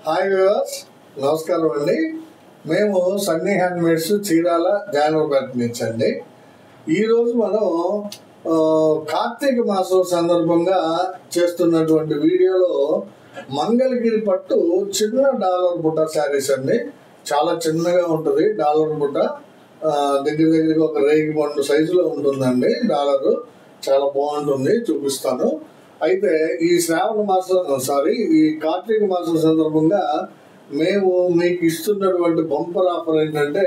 Hi viewers, నమస్కారం అండి. మేము సన్నీ హ్యాండ్మేడ్స్ చీరాల జానపేట నుంచి అండి. ఈరోజు మనం కార్తీక మాసం సందర్భంగా చేస్తున్నటువంటి వీడియోలో మంగళగిరి పట్టు చిన్న డాలర్ బుట్ట శారీస్ అండి. చాలా చిన్నగా ఉంటుంది డాలర్ బుట్ట, దగ్గరగా ఒక రేగి పండు సైజులో ఉంటుందండి డాలరు. చాలా బాగుంటుంది, చూపిస్తాను. అయితే ఈ ఈ కార్తీక మాసం సందర్భంగా మేము మీకు ఇస్తున్నటువంటి బంపర్ ఆఫర్ ఏంటంటే,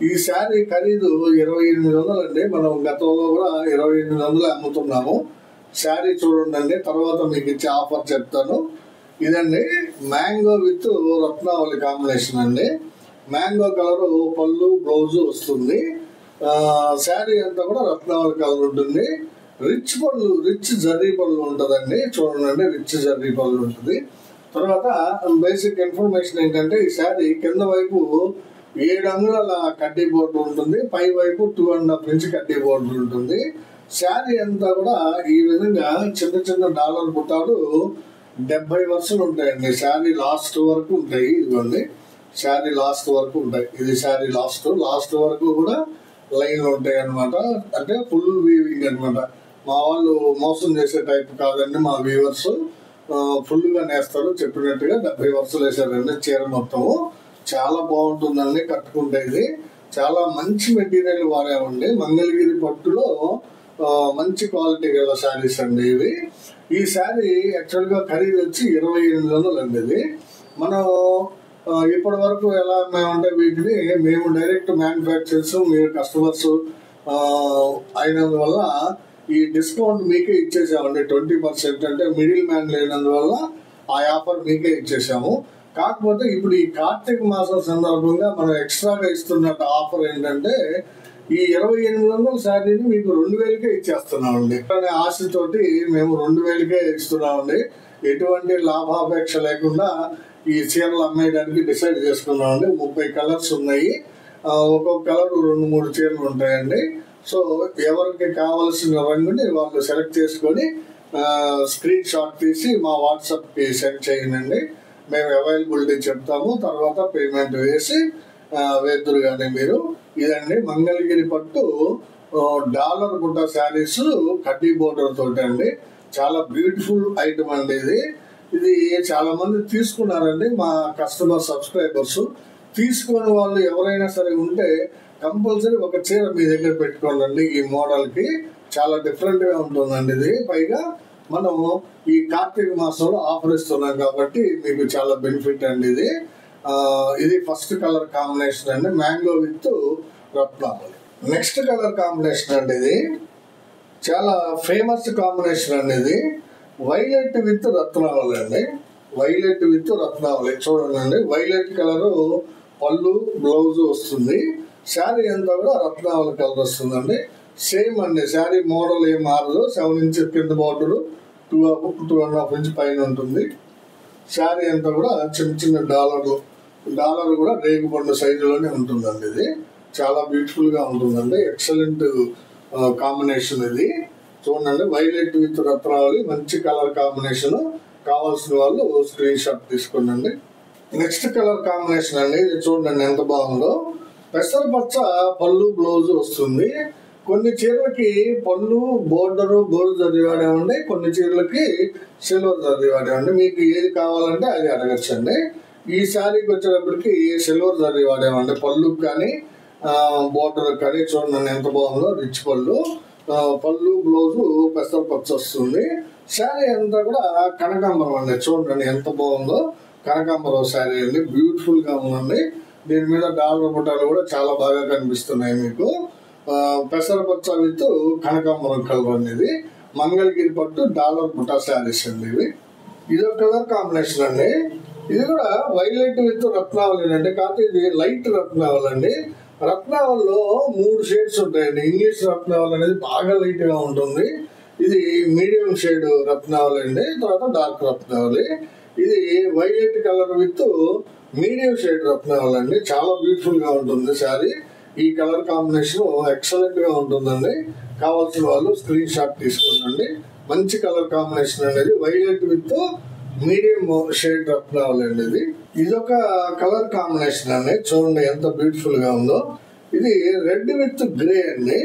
ఈ శారీ ఖరీదు 2800 అండి. మనం గతంలో కూడా 2800 అమ్ముతున్నాము. శారీ చూడండి, తర్వాత మీకు ఇచ్చే ఆఫర్ చెప్తాను. ఇదండి మ్యాంగో విత్ రత్నావళి కాంబినేషన్ అండి. మ్యాంగో కలరు పళ్ళు బ్లౌజు వస్తుంది. శారీ అంతా కూడా రత్నావళి కలర్ ఉంటుంది. రిచ్ జర్రీ పళ్ళు ఉంటుందండి. చూడండి, రిచ్ జర్రీ పళ్ళు ఉంటుంది. తర్వాత బేసిక్ ఇన్ఫర్మేషన్ ఏంటంటే, ఈ శారీ కింద వైపు 7 అంగుళాల కడ్డీ బోర్డు ఉంటుంది, పై వైపు 2.5 ఇంచ్ కడ్డీ బోర్డు ఉంటుంది. శారీ అంతా కూడా ఈ విధంగా చిన్న చిన్న డాలర్ బుట్టాలు 70 వరుసలు ఉంటాయండి. శారీ లాస్ట్ వరకు ఉంటాయి. ఇదిగోండి, శారీ లాస్ట్ వరకు ఉంటాయి. ఇది శారీ లాస్ట్ వరకు కూడా లైన్లు ఉంటాయి అన్నమాట. అంటే ఫుల్ వీవింగ్ అనమాట. మా వాళ్ళు మోసం చేసే టైప్ కాదండి. మా వ్యూవర్స్ ఫుల్గా నేస్తారు. చెప్పినట్టుగా 70 వరుసలు వేసారండి చీర మొత్తము. చాలా బాగుంటుందండి కట్టుకుంటే. ఇది చాలా మంచి మెటీరియల్ వాడామండి. మంగళగిరి పట్టులో మంచి క్వాలిటీ గల శారీస్ అండి ఇవి. ఈ శారీ యాక్చువల్గా ఖరీదు వచ్చి 2800 అండి. ఇది మనం ఇప్పటి వరకు ఎలా అమ్మామంటే, వీటిని మేము డైరెక్ట్ మ్యానుఫ్యాక్చర్స్, మీరు కస్టమర్స్ అయినందువల్ల ఈ డిస్కౌంట్ మీకే ఇచ్చేసామండి. 20%. అంటే మిడిల్ మ్యాన్ లేనందువల్ల ఆ ఆఫర్ మీకే ఇచ్చేసాము. కాకపోతే ఇప్పుడు ఈ కార్తీక మాసం సందర్భంగా మనం ఎక్స్ట్రాగా ఇస్తున్న ఆఫర్ ఏంటంటే, ఈ 2800 శారీని మీకు 2000కే ఇచ్చేస్తున్నామండి. అనే ఆశతోటి మేము 2000కే ఇస్తున్నామండి. ఎటువంటి లాభాపేక్ష లేకుండా ఈ చీరలు అమ్మేయడానికి డిసైడ్ చేసుకున్నామండి. 30 కలర్స్ ఉన్నాయి. ఒక్కొక్క కలర్ 2-3 చీరలు ఉంటాయండి. సో ఎవరికి కావాల్సిన రంగుని వాళ్ళు సెలెక్ట్ చేసుకొని స్క్రీన్ షాట్ తీసి మా వాట్సాప్కి సెండ్ చేయండి. మేము అవైలబిలిటీ చెప్తాము. తర్వాత పేమెంట్ వేసి వేద్దురు కానీ మీరు. ఇదండి మంగళగిరి పట్టు డాలర్ బుట్ట శారీస్ కడ్డీ బోర్డర్ తోటి అండి. చాలా బ్యూటిఫుల్ ఐటమ్ అండి ఇది. ఇది చాలా మంది తీసుకున్నారండి, మా కస్టమర్ సబ్స్క్రైబర్స్. తీసుకునే వాళ్ళు ఎవరైనా సరే ఉంటే కంపల్సరీ ఒక చీర మీ దగ్గర పెట్టుకోండి. ఈ మోడల్కి చాలా డిఫరెంట్గా ఉంటుందండి ఇది. పైగా మనం ఈ కార్తీక మాసంలో ఆఫర్ ఇస్తున్నాం కాబట్టి మీకు చాలా బెనిఫిట్ అండి ఇది. ఇది ఫస్ట్ కలర్ కాంబినేషన్ అండి, mango with Ratnavali. Next colour combination అండి, ఇది చాలా ఫేమస్ కాంబినేషన్ అండి. ఇది వైలెట్ విత్ రత్నావళి అండి. వైలెట్ విత్ రత్నావళి చూడండి. వైలెట్ కలరు పళ్ళు బ్లౌజ్ వస్తుంది. శారీ అంతా కూడా రత్నావళి కలర్ వస్తుందండి. సేమ్ అండి, శారీ మోడల్ ఏం మారదు. 7 ఇంచ్ కింద బార్డరు, 2.5 ఇంచ్ పైన ఉంటుంది. శారీ అంతా కూడా చిన్న చిన్న డాలర్ కూడా రేగు పండు సైజులోనే ఉంటుందండి. ఇది చాలా బ్యూటిఫుల్గా ఉంటుందండి. ఎక్సలెంట్ కాంబినేషన్ ఇది. చూడండి, వైలెట్ విత్ రత్నావళి మంచి కలర్ కాంబినేషన్. కావాల్సిన వాళ్ళు స్క్రీన్ షాట్ తీసుకోండి. నెక్స్ట్ కలర్ కాంబినేషన్ అండి, ఇది చూడండి ఎంత బాగుందో. పెసరపచ్చ పళ్ళు బ్లౌజ్ వస్తుంది. కొన్ని చీరలకి పళ్ళు బోర్డరు గోల్డ్ జరీ వాడేవండి, కొన్ని చీరలకి సిల్వర్ జరీ వాడేవండి. మీకు ఏది కావాలంటే అది అడగచ్చండి. ఈ శారీకి వచ్చేటప్పటికి సిల్వర్ జరీ వాడేవండి, పళ్ళుకి కానీ బోర్డర్ కానీ. చూడండి ఎంత బాగుందో, రిచ్ పళ్ళు బ్లౌజు పెసరపచ్చ వస్తుంది. శారీ అంతా కూడా కనకాంబరం అండి. చూడండి ఎంత బాగుందో, కనకాంబరం శారీ అండి. బ్యూటిఫుల్గా ఉందండి. దీని మీద డాలర్ బుట్టాలు కూడా చాలా బాగా కనిపిస్తున్నాయి మీకు. పెసరపచ్చ విత్ కనకాంబరం కలర్ అనేది మంగళగిరి పట్టు డాలర్ బుట్టా శారీస్ అండి ఇవి. ఇదొక కలర్ కాంబినేషన్ అండి. ఇది కూడా వైలెట్ విత్ రత్నావళి అండి. కాకపోతే ఇది లైట్ రత్నావళి అండి. రత్నావళిలో 3 షేడ్స్ ఉంటాయండి. ఇంగ్లీష్ రత్నావళి అనేది బాగా లైట్గా ఉంటుంది. ఇది మీడియం షేడ్ రత్నావళి అండి. తర్వాత డార్క్ రత్నావళి. ఇది violet colour with medium shade Ratnavali అండి. చాలా బ్యూటిఫుల్గా ఉంటుంది శారీ. ఈ కలర్ కాంబినేషన్ ఎక్సలెంట్గా ఉంటుందండి. కావాల్సిన వాళ్ళు స్క్రీన్ షాట్ తీసుకోండి. మంచి కలర్ కాంబినేషన్ అనేది violet with medium shade Ratnavali అండి. ఇదొక కలర్ కాంబినేషన్ అండి. చూడండి ఎంత బ్యూటిఫుల్ గా ఉందో. ఇది రెడ్ విత్ గ్రే అండి.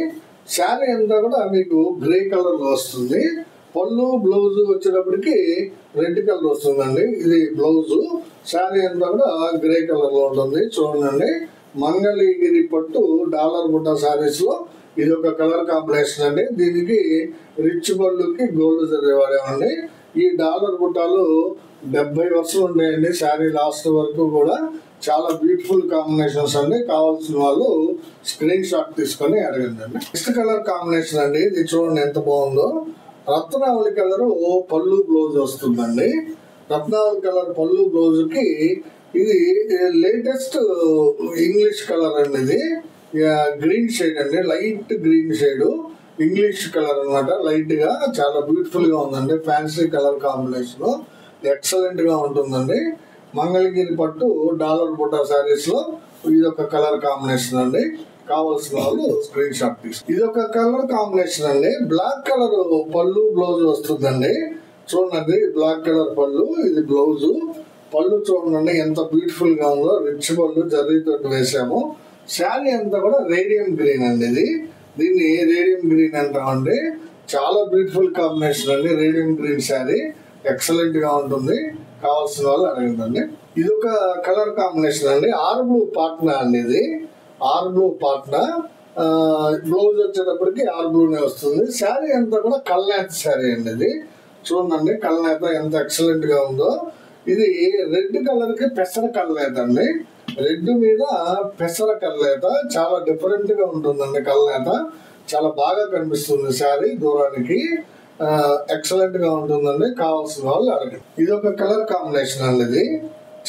శారీ అంతా కూడా మీకు గ్రే కలర్ లో వస్తుంది. పళ్ళు బ్లౌజ్ వచ్చేటప్పటికి రెడ్ కలర్ వస్తుందండి. ఇది బ్లౌజ్. శారీ అంతా కూడా గ్రే కలర్ లో ఉంటుంది. చూడండి మంగళగిరి పట్టు డాలర్ బుట్ట శారీస్ లో ఇది ఒక కలర్ కాంబినేషన్ అండి. దీనికి రిచ్ పళ్ళుకి గోల్డ్ జరీ వాడామండి. ఈ డాలర్ బుట్టాలు 70 వర్షాలు ఉంటాయండి. శారీ లాస్ట్ వరకు కూడా చాలా బ్యూటిఫుల్ కాంబినేషన్స్ అండి. కావాల్సిన వాళ్ళు స్క్రీన్ షాట్ తీసుకొని అడగండి. నెక్స్ట్ కలర్ కాంబినేషన్ అండి. ఇది చూడండి ఎంత బాగుందో. రత్నావళి కలర్ పళ్ళు బ్లౌజ్ వస్తుందండి. రత్నావళి కలర్ పళ్ళు బ్లౌజ్ కి ఇది లేటెస్ట్ ఇంగ్లీష్ కలర్ అండి. ఇది గ్రీన్ షేడ్ అండి. Light green shade English colour అన్నమాట. లైట్ గా చాలా బ్యూటిఫుల్ గా ఉందండి. ఫ్యాన్సీ కలర్ కాంబినేషన్ ఎక్సలెంట్ గా ఉంటుందండి. మంగళగిరి పట్టు డాలర్ బుట్టా శారీస్ లో ఇది ఒక కలర్ కాంబినేషన్ అండి. కావాల్సిన వాళ్ళు స్క్రీన్ షాట్ తీసు. ఇది ఒక కలర్ కాంబినేషన్ అండి. బ్లాక్ కలర్ పళ్ళు బ్లౌజ్ వస్తుందండి. చూడండి బ్లాక్ కలర్ పళ్ళు, ఇది బ్లౌజ్. పళ్ళు చూడండి ఎంత బ్యూటిఫుల్ గా ఉందో. రిచ్ పళ్ళు జరీతో వేసాము. శారీ అంతా కూడా రేడియం గ్రీన్ అండి. దీన్ని రేడియం గ్రీన్ అంటామండి. చాలా బ్యూటిఫుల్ కాంబినేషన్ అండి. రేడియం గ్రీన్ శారీ ఎక్సలెంట్ గా ఉంటుంది. కావాల్సిన వాళ్ళు అడగండి. ఇది ఒక కలర్ కాంబినేషన్ అండి. ఆర్ బ్లూ పాట్నా అండి. ఇది ఆర్ బ్లూ పాట్నా. బ్లౌజ్ వచ్చేటప్పటికి ఆర్ బ్లూనే వస్తుంది. శారీ అంతా కూడా కల్నేత శారీ అండి. ఇది చూడండి కల్నేత ఎంత ఎక్సలెంట్ గా ఉందో. ఇది రెడ్ కలర్ కి పెసర కల్నేత అండి. రెడ్ మీద పెసర కల్నేత చాలా డిఫరెంట్ గా ఉంటుందండి. కల్నేత చాలా బాగా కనిపిస్తుంది శారీ దూరానికి. ఎక్సలెంట్ గా ఉంటుందండి. కావాల్సిన వాళ్ళు అడగండి. ఇది ఒక కలర్ కాంబినేషన్ అండి. ఇది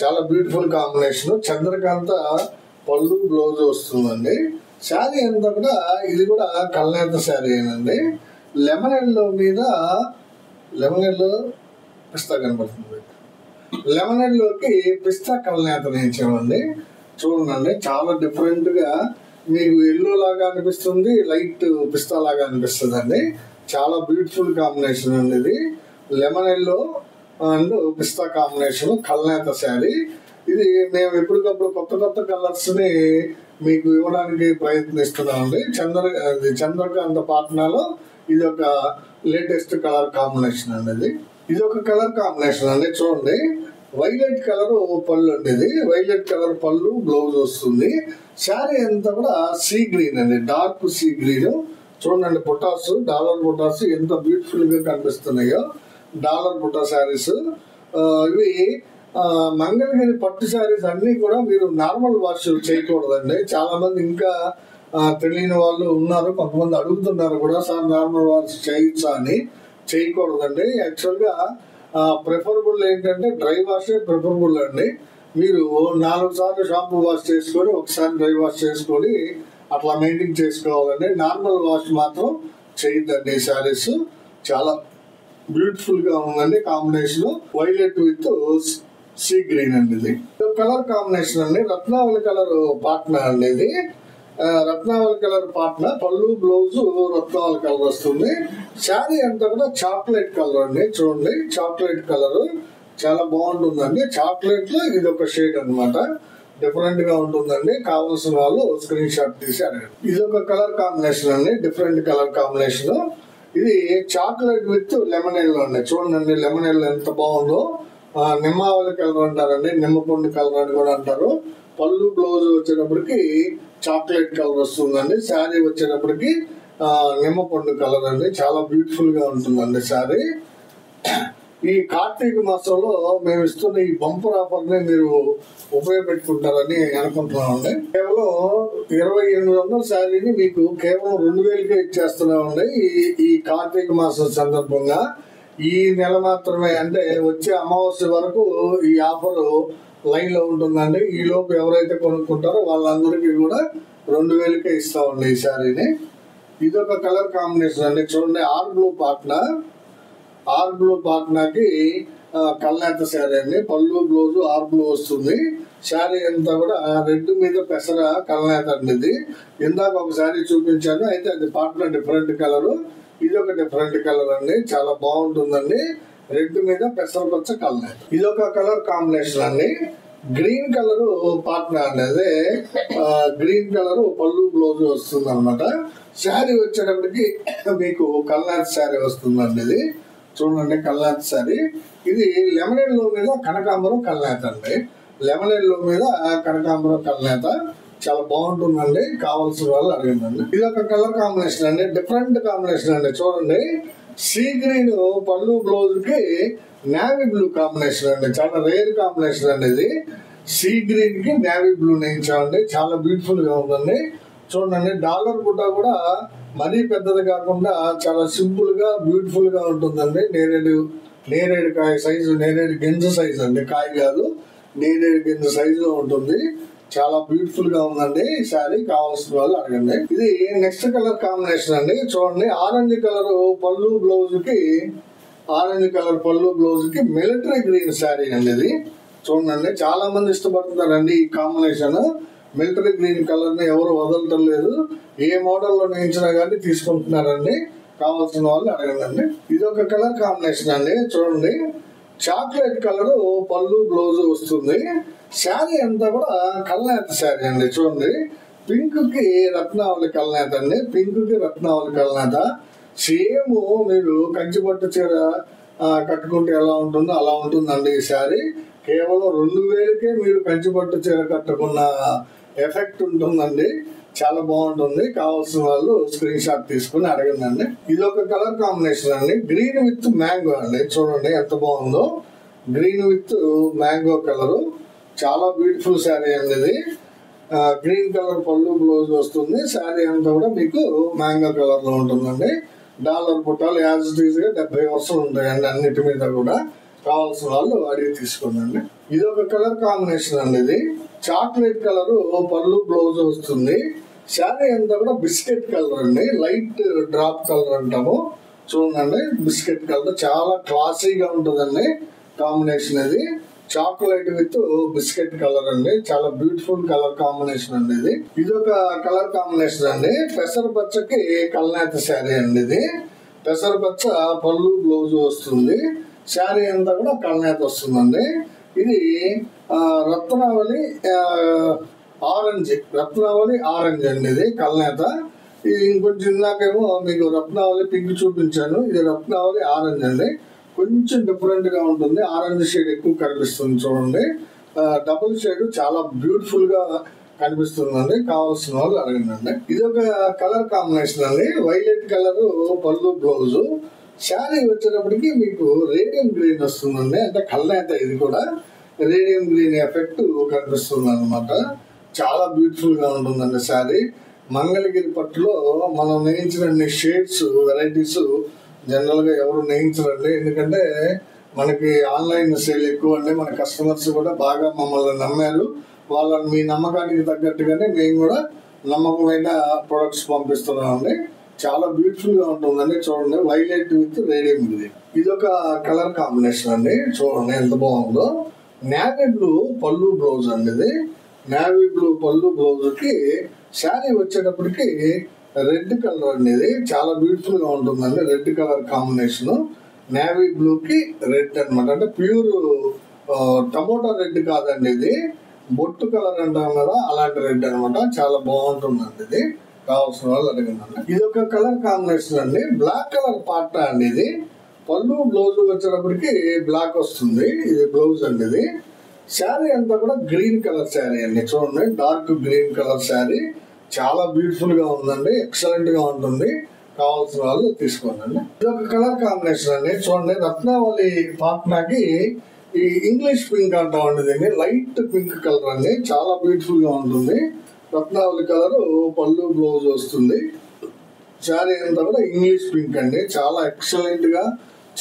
చాలా బ్యూటిఫుల్ కాంబినేషన్. చంద్రకాంత పళ్ళు బ్లౌజ్ వస్తుందండి. శారీ అంతా కూడా ఇది కూడా కల్నేత శారీ అండి. లెమన్ ఎల్లో మీద లెమన్ ఎల్లో పిస్తా కనబడుతుంది. లెమన్ ఎల్లోకి పిస్తా కల్నేత వేయించామండి. చూడండి చాలా డిఫరెంట్ గా మీకు ఎల్లో లాగా అనిపిస్తుంది, లైట్ పిస్తా లాగా అనిపిస్తుంది అండి. చాలా బ్యూటిఫుల్ కాంబినేషన్ అండి. ఇది లెమన్ ఎల్లో అండ్ పిస్తా కాంబినేషన్ కల్నేత శారీ. ఇది మేము ఎప్పటికప్పుడు కొత్త కొత్త కలర్స్ ని మీకు ఇవ్వడానికి ప్రయత్నిస్తున్నామండి. చంద్రకాంత పాట్నాలో ఇది ఒక లేటెస్ట్ కలర్ కాంబినేషన్ అండి. ఇది ఒక కలర్ కాంబినేషన్ అండి. చూడండి వైలెట్ కలర్ పళ్ళు అండి. ఇది వైలెట్ కలర్ పళ్ళు బ్లౌజ్ వస్తుంది. శారీ అంతా కూడా సీ గ్రీన్ అండి. Dark sea green. చూడండి బుటాస్, డాలర్ బుటాస్ ఎంత బ్యూటిఫుల్ గా కనిపిస్తున్నాయో. డాలర్ బుటా శారీస్ ఇవి మంగళగిరి పట్టు శారీస్ అన్ని కూడా మీరు నార్మల్ వాష్ చేయకూడదండి. చాలా మంది ఇంకా తెలియని వాళ్ళు ఉన్నారు. కొంతమంది అడుగుతున్నారు కూడా, సార్ నార్మల్ వాష్ చేయొచ్చా అని. చేయకూడదండి. యాక్చువల్గా ప్రిఫరబుల్ ఏంటంటే డ్రై వాషే ప్రిఫరబుల్ అండి. మీరు 4 సార్లు షాంపూ వాష్ చేసుకొని ఒకసారి డ్రై వాష్ చేసుకొని అట్లా మెయింటైన్ చేసుకోవాలండి. నార్మల్ వాష్ మాత్రం చేయొద్దండి. ఈ శారీస్ చాలా బ్యూటిఫుల్ గా ఉందండి. Combination violet with sea green అండి. ఇది కలర్ కాంబినేషన్ అండి. రత్నావళి కలర్ పాట్నా అండి. ఇది రత్నావళి కలర్ పాట్నా. పళ్ళు బ్లౌజ్ రత్నావళి కలర్ వస్తుంది. శారీ అంతా కూడా చాక్లెట్ కలర్ అండి. చూడండి చాక్లెట్ కలర్ చాలా బాగుంటుందండి. చాక్లెట్ లో ఇది ఒక షేడ్ అనమాట. డిఫరెంట్ గా ఉంటుందండి. కావాల్సిన వాళ్ళు స్క్రీన్ షాట్ తీసి అడగండి. ఇది ఒక కలర్ కాంబినేషన్ అండి. Different colour combination. ఇది చాక్లెట్ విత్ లెమన్ ఎల్లో అండి. చూడండి లెమన్ ఎల్లో ఎంత బాగుందో. నిమ్మావళి కలర్ అంటారండి. నిమ్మపండు కలర్ అని కూడా అంటారు. పళ్ళు బ్లౌజ్ వచ్చేటప్పటికి చాక్లెట్ కలర్ వస్తుందండి. శారీ వచ్చేటప్పటికి నిమ్మపండు కలర్ అండి. చాలా బ్యూటిఫుల్ గా ఉంటుందండి శారీ. ఈ కార్తీక మాసంలో మేము ఇస్తున్న ఈ బంపర్ ఆఫర్ ని మీరు ఉపయోగపెట్టుకుంటారని అనుకుంటున్నామండి. కేవలం 2800 శారీని మీకు కేవలం 2000కే ఇచ్చేస్తున్నామండి. ఈ కార్తీక మాసం సందర్భంగా ఈ నెల మాత్రమే, అంటే వచ్చే అమావాస్య వరకు ఈ ఆఫర్ లైన్ లో ఉంటుందండి. ఈ లోపు ఎవరైతే కొనుక్కుంటారో వాళ్ళందరికీ కూడా 2000కే ఇస్తామండి ఈ శారీని. ఇదొక కలర్ కాంబినేషన్ అండి. చూడండి ఆర్ బ్లూ పాట్నా. ఆర్ బ్లూ పాట్నాకి కల్నేత శారీ అండి. పళ్ళు బ్లౌజ్ ఆర్ బ్లూ వస్తుంది. శారీ అంతా కూడా రెడ్ మీద పెసర కల్నేత అండి. ఇది ఇందాక ఒక శారీ చూపించాను, అయితే అది పాట్నా డిఫరెంట్ కలర్. ఇది ఒక డిఫరెంట్ కలర్ అండి. చాలా బాగుంటుందండి. రెడ్ మీద పెసరపచ్చ కలర్. ఇది ఒక కలర్ కాంబినేషన్ అండి. గ్రీన్ కలర్ పార్ట్నర్ అనేది గ్రీన్ కలర్ పళ్ళు బ్లౌజ్ వస్తుంది అనమాట. శారీ వచ్చేటప్పటికి మీకు కల్నాథ్ శారీ వస్తుందండి. ఇది చూడండి కల్నాథ్ శారీ. ఇది లెమన్ ఎల్లో మీద కనకాంబరం కల్నాథ్ అండి. లెమన్ ఎల్లో మీద కనకాంబరం కల్నాథ చాలా బాగుంటుందండి. కావాల్సిన వాళ్ళు అడిగిందండి. ఇది ఒక కలర్ కాంబినేషన్ అండి, డిఫరెంట్ కాంబినేషన్ అండి. చూడండి సీ గ్రీన్ పళ్ళు బ్లౌజ్ కి నేవీ బ్లూ కాంబినేషన్ అండి. చాలా రేర్ కాంబినేషన్ అండి. ఇది సీ గ్రీన్ కి నేవీ బ్లూ నేయించామండి. చాలా బ్యూటిఫుల్ గా ఉందండి. చూడండి డాలర్ బుట్ట కూడా మరీ పెద్దది కాకుండా చాలా సింపుల్ గా బ్యూటిఫుల్ గా ఉంటుందండి. నేరేడు కాయ సైజు, నేరేడు గింజ సైజు అండి, కాయ కాదు నేరేడు గింజ సైజు లో ఉంటుంది. చాలా బ్యూటిఫుల్ గా ఉందండి. ఈ శారీ కావాల్సిన వాళ్ళు అడగండి. ఇది నెక్స్ట్ కలర్ కాంబినేషన్ అండి. చూడండి ఆరెంజ్ కలర్ పళ్ళు బ్లౌజ్ కి, ఆరెంజ్ కలర్ పళ్ళు బ్లౌజ్ కి మిలిటరీ గ్రీన్ శారీ అండి. ఇది చూడండి చాలా మంది ఇష్టపడుతున్నారండి ఈ కాంబినేషన్. మిలిటరీ గ్రీన్ కలర్ ని ఎవరు వదలటం లేదు. ఏ మోడల్లో నేయించినా కానీ తీసుకుంటున్నారండి. కావాల్సిన వాళ్ళు అడగండి. ఇది ఒక కలర్ కాంబినేషన్ అండి. చూడండి చాక్లెట్ కలర్ పళ్ళు బ్లౌజ్ వస్తుంది. శారీ అంతా కూడా కల్నాథ్ శారీ అండి. చూడండి పింక్ కి రత్నావళి కల్నాథ్ అండి. పింక్ కి రత్నావళి కల్నాథ సేమ్ మీరు కంచిపట్టు చీర కట్టుకుంటే ఎలా ఉంటుందో అలా ఉంటుందండి. ఈ శారీ కేవలం 2000కే మీరు కంచిపట్టు చీర కట్టుకున్న ఎఫెక్ట్ ఉంటుందండి. చాలా బాగుంటుంది. కావాల్సిన వాళ్ళు స్క్రీన్ షాట్ తీసుకుని అడగండి. ఇది ఒక కలర్ కాంబినేషన్ అండి. గ్రీన్ విత్ మ్యాంగో అండి. చూడండి ఎంత బాగుందో. గ్రీన్ విత్ మ్యాంగో కలర్ చాలా బ్యూటిఫుల్ శారీ అండి. ఇది గ్రీన్ కలర్ పళ్ళు బ్లౌజ్ వస్తుంది. శారీ అంతా కూడా మీకు మ్యాంగో కలర్ లో ఉంటుందండి. డాలర్ బుట్టాలు యాజ్ ఇట్ ఈజ్ గా 70% ఉంటాయండి అన్నిటి మీద కూడా. కావాల్సిన వాళ్ళు అడిగి తీసుకోండి. ఇది ఒక కలర్ కాంబినేషన్ అండి. ఇది చాక్లెట్ కలర్ పళ్ళు బ్లౌజ్ వస్తుంది. శారీ అంతా కూడా బిస్కెట్ కలర్ అండి. లైట్ డ్రాప్ కలర్ అంటాము. చూడండి బిస్కెట్ కలర్ చాలా క్లాసీగా ఉంటుందండి కాంబినేషన్. ఇది చాక్లెట్ విత్ బిస్కెట్ కలర్ అండి. చాలా బ్యూటిఫుల్ కలర్ కాంబినేషన్ అండి. ఇది ఒక కలర్ కాంబినేషన్ అండి. పెసరపచ్చకి కల్నాథ్ శారీ అండి. ఇది పెసరపచ్చ పళ్ళు బ్లౌజ్ వస్తుంది. శారీ అంతా కూడా కల్నాథ్ వస్తుందండి. ఇది రత్నావళి ఆరెంజ్ అండి. ఇది కల్నాథ. ఇది ఇంకొంచెం ఇందాకేమో మీకు రత్నావళి పింక్ చూపించాను. ఇది రత్నావళి ఆరెంజ్ అండి. కొంచెం డిఫరెంట్ గా ఉంటుంది. ఆరెంజ్ షేడ్ ఎక్కువ కనిపిస్తుంది. చూడండి డబుల్ షేడ్ చాలా బ్యూటిఫుల్ గా కనిపిస్తుందండి. కావాల్సిన వాళ్ళు అడగండి. ఇది ఒక కలర్ కాంబినేషన్ అండి. వైలెట్ కలర్ పళ్ళు బ్లౌజ్. శారీ వచ్చేటప్పటికి మీకు రేడియం గ్రీన్ వస్తుందండి. అంటే కల్నాథ ఇది కూడా రేడియం గ్రీన్ ఎఫెక్ట్ కనిపిస్తుంది అనమాట. చాలా బ్యూటిఫుల్ గా ఉంటుందండి శారీ. మంగళగిరి పట్టులో మనం నేయించిన షేడ్స్ వెరైటీస్ జనరల్ గా ఎవరు నేయించరండి. ఎందుకంటే మనకి ఆన్లైన్ సేల్ ఎక్కువ అండి. మన కస్టమర్స్ కూడా బాగా మమ్మల్ని నమ్మారు. వాళ్ళని మీ నమ్మకానికి తగ్గట్టుగానే మేము కూడా నమ్మకమైన ప్రొడక్ట్స్ పంపిస్తున్నామండి. చాలా బ్యూటిఫుల్ గా ఉంటుందండి. చూడండి వైలెట్ విత్ రేడియం గ్రీన్. ఇది ఒక కలర్ కాంబినేషన్ అండి. చూడండి ఎంత బాగుందో. నేవీ బ్లూ పళ్ళు బ్లౌజ్ అండి. ఇది నేవీ బ్లూ పళ్ళు బ్లౌజ్ కి శారీ వచ్చేటప్పటికి రెడ్ కలర్ అండి. ఇది చాలా బ్యూటిఫుల్ గా ఉంటుందండి. Red colour combination navy blue కి రెడ్ అనమాట. అంటే ప్యూర్ టమోటా రెడ్ కాదండి. ఇది బొట్టు కలర్ అంటాం కదా అలాంటి రెడ్ అనమాట. చాలా బాగుంటుందండి. ఇది కావాల్సిన వాళ్ళు అడగండి. ఇది ఒక కలర్ కాంబినేషన్ అండి. బ్లాక్ కలర్ పార్ట్ అండి. ఇది పళ్ళు బ్లౌజ్ వచ్చేటప్పటికి బ్లాక్ వస్తుంది. ఇది బ్లౌజ్ అండి. ఇది శారీ అంతా కూడా గ్రీన్ కలర్ శారీ అండి. చూడండి డార్క్ గ్రీన్ కలర్ శారీ చాలా బ్యూటిఫుల్ గా ఉందండి. ఎక్సలెంట్ గా ఉంటుంది. కావాల్సిన వాళ్ళు తీసుకోండి. ఇది ఒక కలర్ కాంబినేషన్ అండి. చూడండి రత్నావళి పాట్నాకి ఈ ఇంగ్లీష్ పింక్ అంటాం అండి. దీన్ని లైట్ పింక్ కలర్ అండి. చాలా బ్యూటిఫుల్ గా ఉంటుంది. రత్నావళి కలర్ పళ్ళు బ్లౌజ్ వస్తుంది. శారీ అంతా కూడా ఇంగ్లీష్ పింక్ అండి. చాలా ఎక్సలెంట్ గా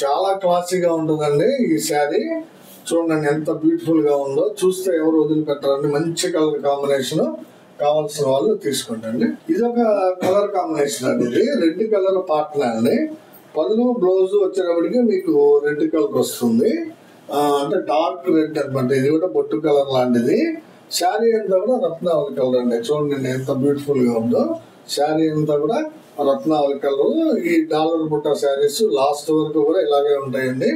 చాలా క్లాసీగా ఉంటుందండి ఈ శారీ. చూడండి ఎంత బ్యూటిఫుల్ గా ఉందో. చూస్తే ఎవరు వదిలిపెట్టారండి. మంచి కలర్ కాంబినేషన్. కావాల్సిన వాళ్ళు తీసుకోండి. ఇది ఒక కలర్ కాంబినేషన్ అండి. ఇది రెడ్ కలర్ పార్ట్నర్ అండి. పళ్ళు బ్లౌజ్ వచ్చేటప్పటికి మీకు రెడ్ కలర్ వస్తుంది. అంటే డార్క్ రెడ్ అనమాట. ఇది కూడా బొట్టు కలర్ లాంటిది. శారీ అంతా కూడా రత్నావళి కలర్ అండి. చూడండి ఎంత బ్యూటిఫుల్ గా ఉందో. శారీ అంతా కూడా రత్నావళి కలర్. ఈ డాలర్ బుట్ట శారీస్ లాస్ట్ వరకు కూడా ఇలాగే ఉంటాయండి.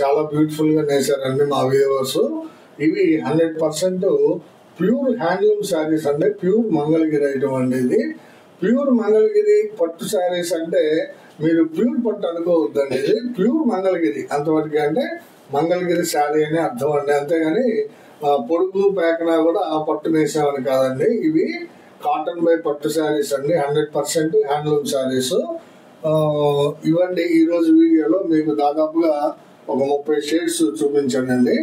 చాలా బ్యూటిఫుల్గా నేసారండి మా వ్యూవర్స్. ఇవి 100% ప్యూర్ హ్యాండ్లూమ్ శారీస్ అండి. ప్యూర్ మంగళగిరి ఐటమ్ అండి ఇది. ప్యూర్ మంగళగిరి పట్టు శారీస్ అంటే మీరు ప్యూర్ పట్టు అనుకోవద్దండి, ఇది ప్యూర్ మంగళగిరి అంతవరకు. అంటే మంగళగిరి శారీ అని అర్థం అండి, అంతేగాని పొడుగు పేకన కూడా ఆ పట్టు నేసామని కాదండి. ఇవి కాటన్ బై పట్టు శారీస్ అండి, 100% హ్యాండ్లూమ్ శారీస్. ఇవ్వండి ఈరోజు వీడియోలో మీకు దాదాపుగా ఒక 30 షేడ్స్ చూపించానండి.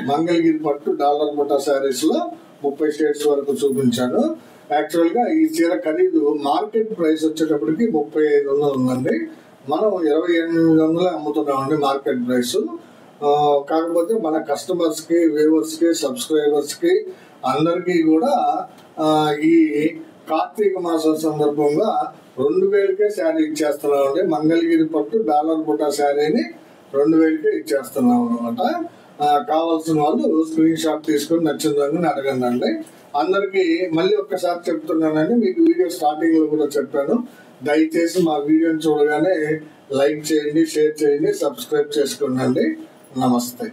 మంగళగిరి పట్టు డాలర్ బుట్ట శారీస్లో 30 షేడ్స్ వరకు చూపించాను. యాక్చువల్గా ఈ చీర ఖరీదు మార్కెట్ ప్రైస్ వచ్చేటప్పటికి 3500 ఉందండి. మనం 2800 అమ్ముతున్నామండి మార్కెట్ ప్రైస్. కాకపోతే మన కస్టమర్స్కి, వ్యూవర్స్కి, సబ్స్క్రైబర్స్కి అందరికీ కూడా ఈ కార్తీక మాసం సందర్భంగా 2000కే శారీ ఇచ్చేస్తున్నామండి. మంగళగిరి పట్టు డాలర్ బుట్ట శారీని 2000కే ఇచ్చేస్తున్నాం అనమాట. కావాల్సిన వాళ్ళు స్క్రీన్ షాట్ తీసుకొని నచ్చిన దాన్ని అడగండి. అందరికీ మళ్ళీ ఒక్కసారి చెప్తున్నానండి, మీకు వీడియో స్టార్టింగ్లో కూడా చెప్పాను, దయచేసి మా వీడియోని చూడగానే లైక్ చేయండి, షేర్ చేయండి, సబ్స్క్రైబ్ చేసుకోండి. నమస్తే.